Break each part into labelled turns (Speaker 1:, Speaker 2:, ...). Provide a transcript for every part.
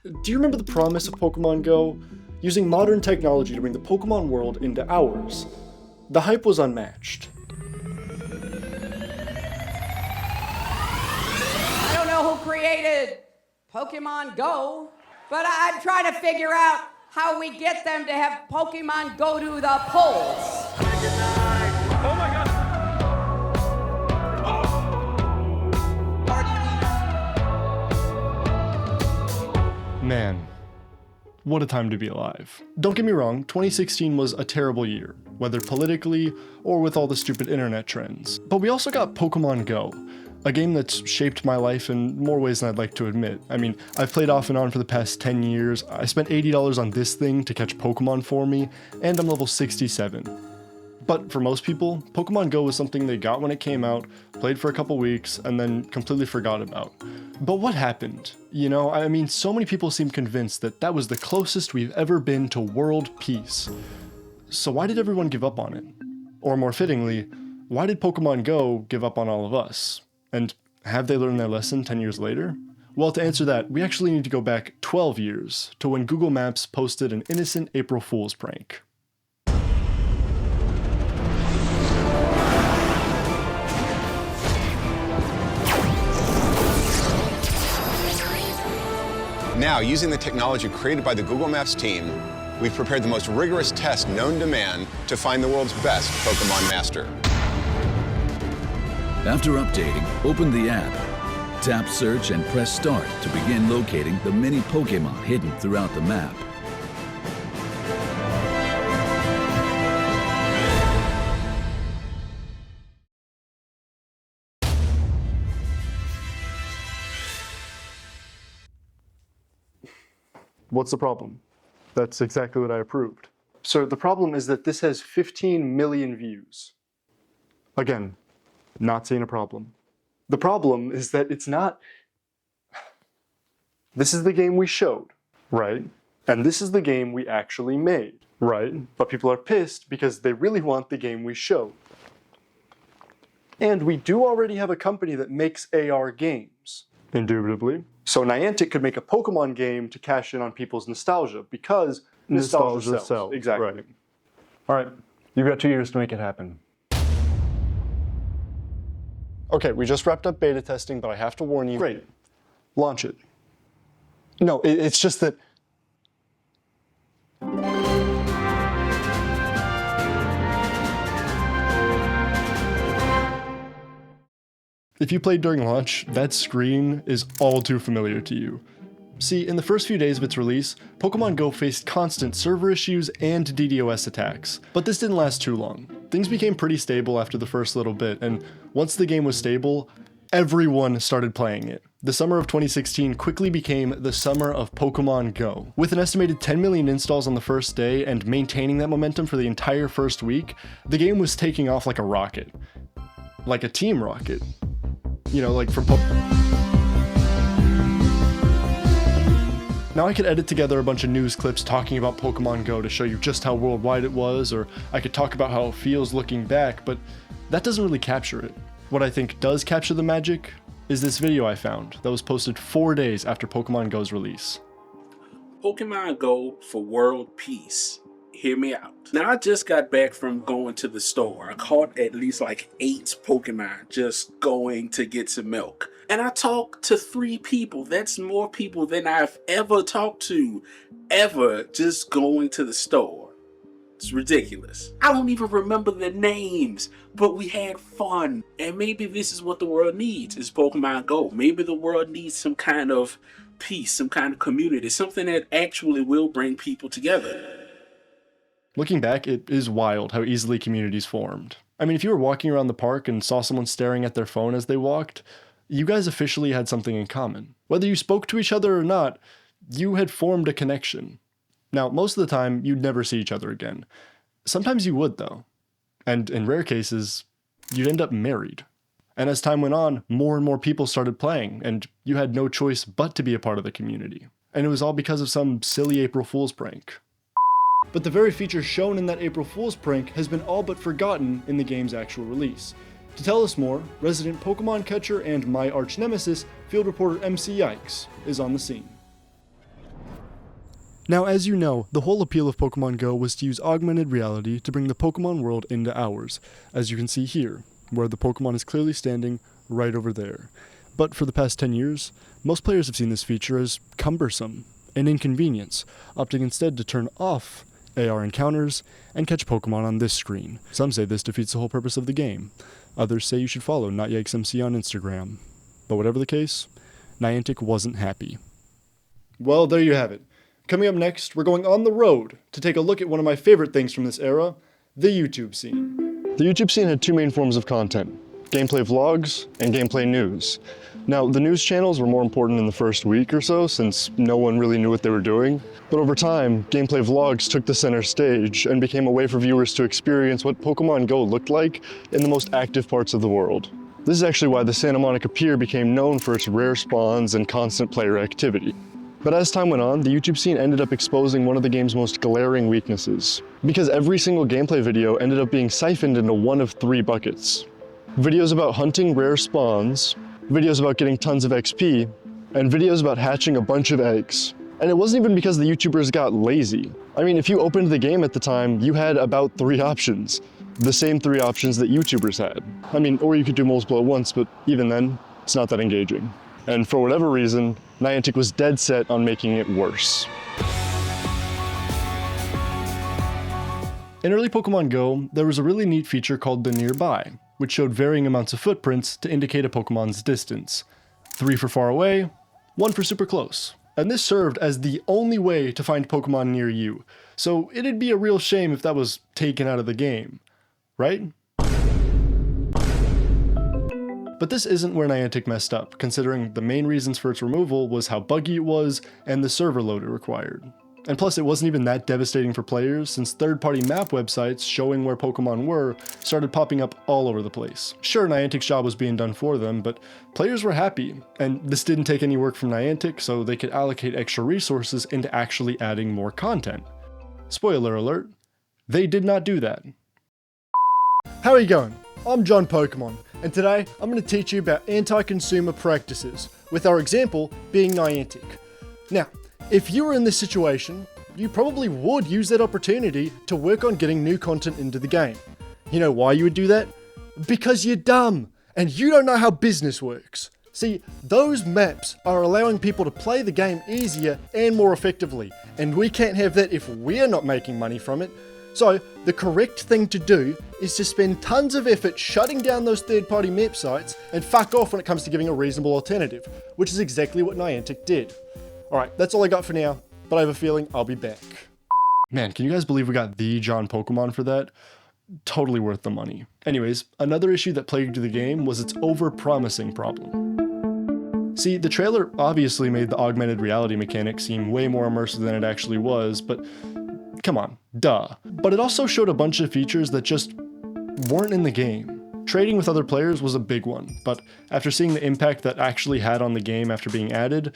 Speaker 1: Do you remember the promise of Pokémon GO? Using modern technology to bring the Pokémon world into ours. The hype was unmatched.
Speaker 2: I don't know who created Pokémon GO, but I'm trying to figure out how we get them to have Pokémon go to the polls.
Speaker 3: Oh my god!
Speaker 1: Man, what a time to be alive. Don't get me wrong, 2016 was a terrible year, whether politically or with all the stupid internet trends. But we also got Pokémon GO, a game that's shaped my life in more ways than I'd like to admit. I mean, I've played off and on for the past 10 years, I spent $80 on this thing to catch Pokemon for me, and I'm level 67. But for most people, Pokémon GO was something they got when it came out, played for a couple weeks, and then completely forgot about. But what happened? You know, I mean, so many people seem convinced that that was the closest we've ever been to world peace. So why did everyone give up on it? Or more fittingly, why did Pokémon GO give up on all of us? And have they learned their lesson 10 years later? Well, to answer that, we actually need to go back 12 years to when Google Maps posted an innocent April Fool's prank.
Speaker 4: Now, using the technology created by the Google Maps team, we've prepared the most rigorous test known to man to find the world's best Pokémon master.
Speaker 5: After updating, open the app. Tap search and press start to begin locating the many Pokémon hidden throughout the map.
Speaker 1: What's the problem? That's exactly what I approved. Sir, the problem is that this has 15 million views. Again, not seeing a problem. The problem is that it's not... This is the game we showed, right? And this is the game we actually made, right? But people are pissed because they really want the game we showed. And we do already have a company that makes AR games. Indubitably. So Niantic could make a Pokemon game to cash in on people's nostalgia, because nostalgia sells. Exactly. Right. All right, you've got 2 years to make it happen. Okay, we just wrapped up beta testing, but I have to warn you. Great. Launch it. No, it's just that... If you played during launch, that screen is all too familiar to you. See, in the first few days of its release, Pokémon GO faced constant server issues and DDoS attacks, but this didn't last too long. Things became pretty stable after the first little bit, and once the game was stable, everyone started playing it. The summer of 2016 quickly became the summer of Pokémon GO. With an estimated 10 million installs on the first day and maintaining that momentum for the entire first week, the game was taking off like a rocket. Like a team rocket. You know, like from Now I could edit together a bunch of news clips talking about Pokémon GO to show you just how worldwide it was, or I could talk about how it feels looking back, but that doesn't really capture it. What I think does capture the magic is this video I found that was posted 4 days after Pokémon GO's release.
Speaker 3: Pokémon GO for world peace. Hear me out. Now, I just got back from going to the store. I caught at least like 8 Pokemon just going to get some milk. And I talked to 3 people. That's more people than I've ever talked to, ever, just going to the store. It's ridiculous. I don't even remember the names, but we had fun. And maybe this is what the world needs, is Pokemon GO. Maybe the world needs some kind of peace, some kind of community, something that actually will bring people together.
Speaker 1: Looking back, it is wild how easily communities formed. I mean, if you were walking around the park and saw someone staring at their phone as they walked, you guys officially had something in common. Whether you spoke to each other or not, you had formed a connection. Now, most of the time, you'd never see each other again. Sometimes you would, though. And in rare cases, you'd end up married. And as time went on, more and more people started playing, and you had no choice but to be a part of the community. And it was all because of some silly April Fool's prank. But the very feature shown in that April Fool's prank has been all but forgotten in the game's actual release. To tell us more, resident Pokemon catcher and my arch nemesis, field reporter MC Yikes, is on the scene. Now, as you know, the whole appeal of Pokemon Go was to use augmented reality to bring the Pokemon world into ours, as you can see here, where the Pokemon is clearly standing right over there. But for the past 10 years, most players have seen this feature as cumbersome and inconvenience, opting instead to turn off AR encounters and catch Pokemon on this screen. Some say this defeats the whole purpose of the game. Others say you should follow YikesMC on Instagram. But whatever the case, Niantic wasn't happy. Well, there you have it. Coming up next, we're going on the road to take a look at one of my favorite things from this era, the YouTube scene. The YouTube scene had two main forms of content: gameplay vlogs and gameplay news. Now, the news channels were more important in the first week or so, since no one really knew what they were doing. But over time, gameplay vlogs took the center stage and became a way for viewers to experience what Pokemon Go looked like in the most active parts of the world. This is actually why the Santa Monica Pier became known for its rare spawns and constant player activity. But as time went on, the YouTube scene ended up exposing one of the game's most glaring weaknesses, because every single gameplay video ended up being siphoned into one of three buckets: videos about hunting rare spawns, videos about getting tons of XP, and videos about hatching a bunch of eggs. And it wasn't even because the YouTubers got lazy. I mean, if you opened the game at the time, you had about 3 options. The same 3 options that YouTubers had. I mean, or you could do multiple at once, but even then, it's not that engaging. And for whatever reason, Niantic was dead set on making it worse. In early Pokemon Go, there was a really neat feature called the Nearby, which showed varying amounts of footprints to indicate a Pokemon's distance. 3 for far away, 1 for super close. And this served as the only way to find Pokemon near you, so it'd be a real shame if that was taken out of the game, right? But this isn't where Niantic messed up, considering the main reasons for its removal was how buggy it was and the server load it required. And plus, it wasn't even that devastating for players, since third-party map websites showing where Pokemon were started popping up all over the place. Sure, Niantic's job was being done for them, but players were happy, and this didn't take any work from Niantic, so they could allocate extra resources into actually adding more content. Spoiler alert, they did not do that. How are you going? I'm John Pokemon, and today I'm going to teach you about anti-consumer practices, with our example being Niantic. Now, if you were in this situation, you probably would use that opportunity to work on getting new content into the game. You know why you would do that? Because you're dumb, and you don't know how business works. See, those maps are allowing people to play the game easier and more effectively, and we can't have that if we're not making money from it. So, the correct thing to do is to spend tons of effort shutting down those third-party map sites and fuck off when it comes to giving a reasonable alternative, which is exactly what Niantic did. Alright, that's all I got for now, but I have a feeling I'll be back. Man, can you guys believe we got the John Pokemon for that? Totally worth the money. Anyways, another issue that plagued the game was its over-promising problem. See, the trailer obviously made the augmented reality mechanic seem way more immersive than it actually was, but come on, duh. But it also showed a bunch of features that just weren't in the game. Trading with other players was a big one, but after seeing the impact that actually had on the game after being added,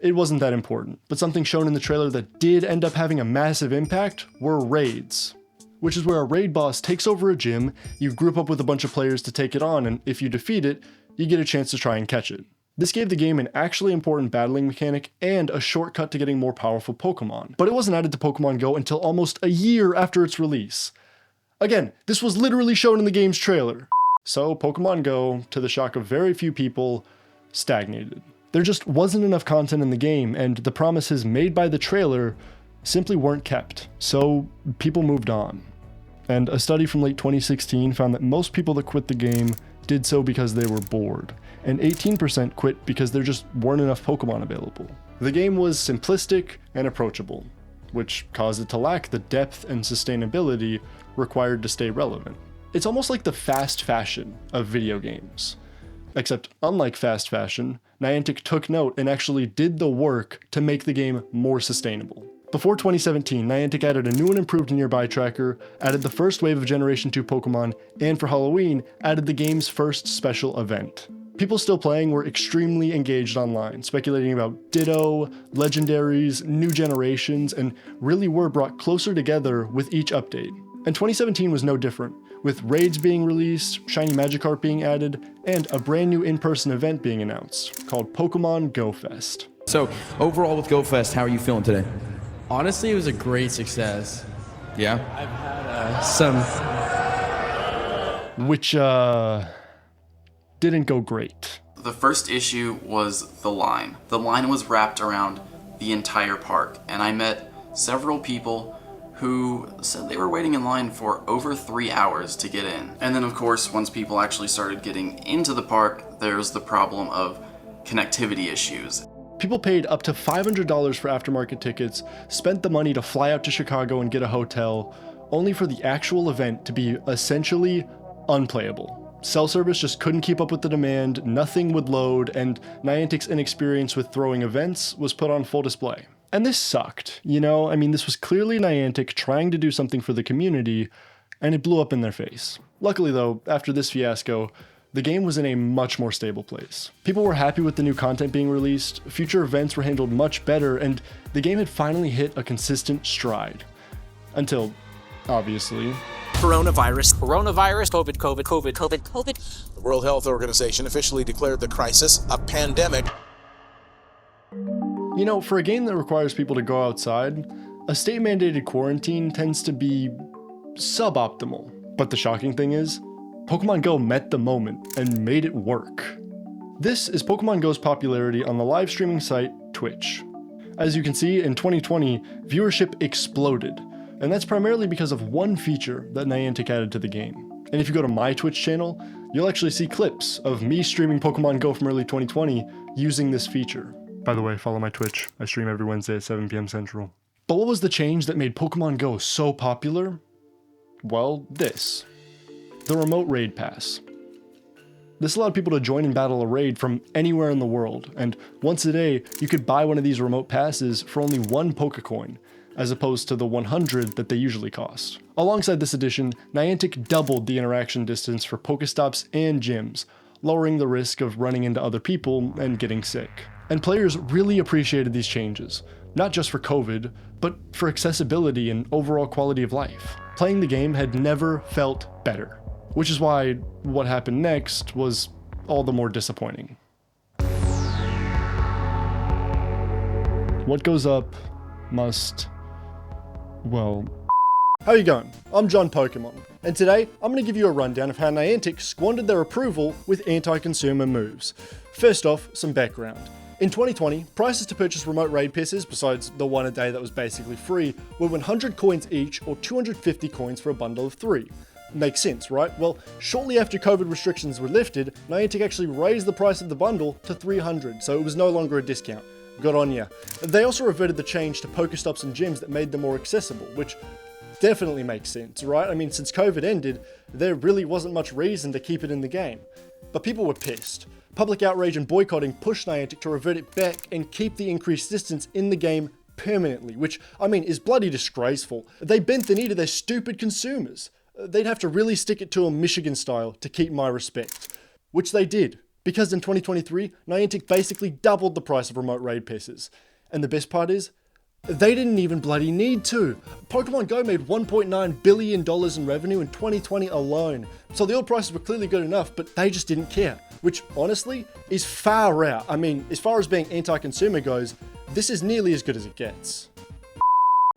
Speaker 1: it wasn't that important. But something shown in the trailer that did end up having a massive impact were raids, which is where a raid boss takes over a gym, you group up with a bunch of players to take it on, and if you defeat it, you get a chance to try and catch it. This gave the game an actually important battling mechanic and a shortcut to getting more powerful Pokemon, but it wasn't added to Pokemon Go until almost a year after its release. Again, this was literally shown in the game's trailer. So Pokemon Go, to the shock of very few people, stagnated. There just wasn't enough content in the game, and the promises made by the trailer simply weren't kept, so people moved on. And a study from late 2016 found that most people that quit the game did so because they were bored, and 18% quit because there just weren't enough Pokemon available. The game was simplistic and approachable, which caused it to lack the depth and sustainability required to stay relevant. It's almost like the fast fashion of video games. Except, unlike fast fashion, Niantic took note and actually did the work to make the game more sustainable. Before 2017, Niantic added a new and improved Nearby tracker, added the first wave of Generation 2 Pokemon, and for Halloween, added the game's first special event. People still playing were extremely engaged online, speculating about Ditto, legendaries, new generations, and really were brought closer together with each update. And 2017 was no different, with raids being released, shiny Magikarp being added, and a brand new in-person event being announced, called Pokemon Go Fest.
Speaker 6: So, overall with Go Fest, how are you feeling today? Honestly, it was a great success.
Speaker 7: Yeah?
Speaker 6: I've had some...
Speaker 1: Which, didn't go great.
Speaker 8: The first issue was the line. The line was wrapped around the entire park, and I met several people who said they were waiting in line for over 3 hours to get in. And then of course, once people actually started getting into the park, there's the problem of connectivity issues.
Speaker 1: People paid up to $500 for aftermarket tickets, spent the money to fly out to Chicago and get a hotel, only for the actual event to be essentially unplayable. Cell service just couldn't keep up with the demand, nothing would load, and Niantic's inexperience with throwing events was put on full display. And this sucked, you know? I mean, this was clearly Niantic trying to do something for the community, and it blew up in their face. Luckily though, after this fiasco, the game was in a much more stable place. People were happy with the new content being released, future events were handled much better, and the game had finally hit a consistent stride. Until, obviously...
Speaker 9: Coronavirus.
Speaker 10: COVID.
Speaker 9: The World Health Organization officially declared the crisis a pandemic.
Speaker 1: You know, for a game that requires people to go outside, a state-mandated quarantine tends to be suboptimal. But the shocking thing is, Pokemon Go met the moment and made it work. This is Pokemon Go's popularity on the live streaming site Twitch. As you can see, in 2020, viewership exploded, and that's primarily because of one feature that Niantic added to the game. And if you go to my Twitch channel, you'll actually see clips of me streaming Pokemon Go from early 2020 using this feature. By the way, follow my Twitch. I stream every Wednesday at 7 p.m. Central. But what was the change that made Pokemon Go so popular? Well, this. The remote raid pass. This allowed people to join and battle a raid from anywhere in the world, and once a day, you could buy one of these remote passes for only 1 Pokecoin, as opposed to the 100 that they usually cost. Alongside this addition, Niantic doubled the interaction distance for Pokestops and gyms, lowering the risk of running into other people and getting sick. And players really appreciated these changes, not just for COVID, but for accessibility and overall quality of life. Playing the game had never felt better, which is why what happened next was all the more disappointing. What goes up must, well... How you going? I'm John Pokemon, and today I'm going to give you a rundown of how Niantic squandered their approval with anti-consumer moves. First off, some background. In 2020, prices to purchase remote raid passes, besides the one a day that was basically free, were 100 coins each or 250 coins for a bundle of 3. Makes sense, right? Well, shortly after COVID restrictions were lifted, Niantic actually raised the price of the bundle to 300, so it was no longer a discount. Good on ya. They also reverted the change to Pokestops and gyms that made them more accessible, which definitely makes sense, right? I mean, since COVID ended, there really wasn't much reason to keep it in the game. But people were pissed. Public outrage and boycotting pushed Niantic to revert it back and keep the increased distance in the game permanently, which, I mean, is bloody disgraceful. They bent the knee to their stupid consumers. They'd have to really stick it to them Michigan style to keep my respect. Which they did, because in 2023, Niantic basically doubled the price of remote raid passes. And the best part is, they didn't even bloody need to. Pokemon Go made $1.9 billion in revenue in 2020 alone. So the old prices were clearly good enough, but they just didn't care. Which, honestly, is far out. I mean, as far as being anti-consumer goes, this is nearly as good as it gets.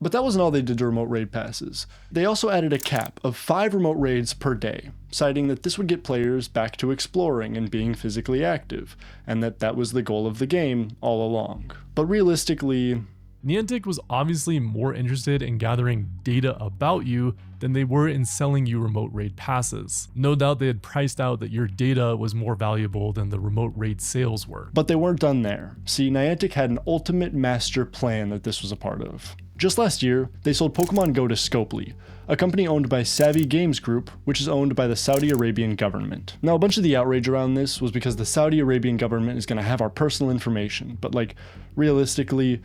Speaker 1: But that wasn't all they did to remote raid passes. They also added a cap of 5 remote raids per day, citing that this would get players back to exploring and being physically active, and that was the goal of the game all along. But realistically,
Speaker 11: Niantic was obviously more interested in gathering data about you than they were in selling you remote raid passes. No doubt they had priced out that your data was more valuable than the remote raid sales were.
Speaker 1: But they weren't done there. See, Niantic had an ultimate master plan that this was a part of. Just last year, they sold Pokemon Go to Scopely, a company owned by Savvy Games Group, which is owned by the Saudi Arabian government. Now, a bunch of the outrage around this was because the Saudi Arabian government is going to have our personal information, but like, realistically,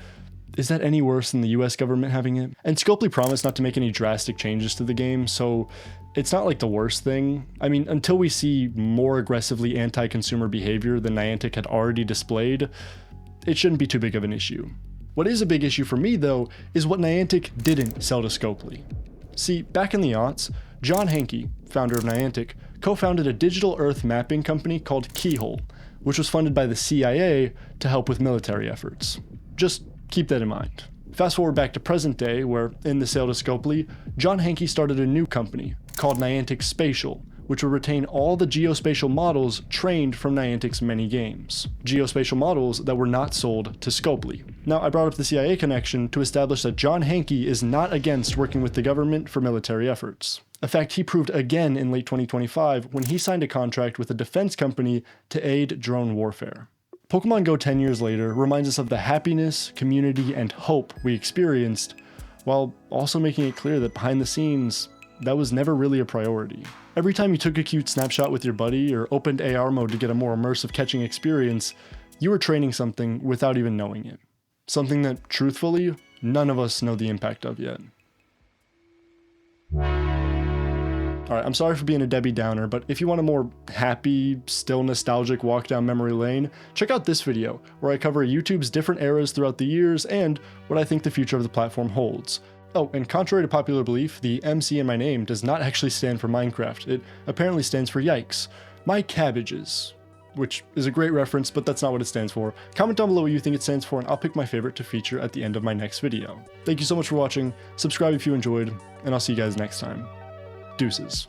Speaker 1: is that any worse than the US government having it? And Scopely promised not to make any drastic changes to the game, so it's not like the worst thing. I mean, until we see more aggressively anti-consumer behavior than Niantic had already displayed, it shouldn't be too big of an issue. What is a big issue for me, though, is what Niantic didn't sell to Scopely. See, back in the aughts, John Hanke, founder of Niantic, co-founded a digital Earth mapping company called Keyhole, which was funded by the CIA to help with military efforts. Just keep that in mind. Fast forward back to present day, where, in the sale to Scopely, John Hanke started a new company called Niantic Spatial, which would retain all the geospatial models trained from Niantic's many games. Geospatial models that were not sold to Scopely. Now, I brought up the CIA connection to establish that John Hanke is not against working with the government for military efforts. A fact he proved again in late 2025 when he signed a contract with a defense company to aid drone warfare. Pokémon GO 10 years later reminds us of the happiness, community, and hope we experienced, while also making it clear that behind the scenes, that was never really a priority. Every time you took a cute snapshot with your buddy or opened AR mode to get a more immersive catching experience, you were training something without even knowing it. Something that, truthfully, none of us know the impact of yet. Alright, I'm sorry for being a Debbie Downer, but if you want a more happy, still nostalgic walk down memory lane, check out this video, where I cover YouTube's different eras throughout the years and what I think the future of the platform holds. Oh, and contrary to popular belief, the MC in my name does not actually stand for Minecraft. It apparently stands for Yikes. My cabbages. Which is a great reference, but that's not what it stands for. Comment down below what you think it stands for, and I'll pick my favorite to feature at the end of my next video. Thank you so much for watching, subscribe if you enjoyed, and I'll see you guys next time. Deuces.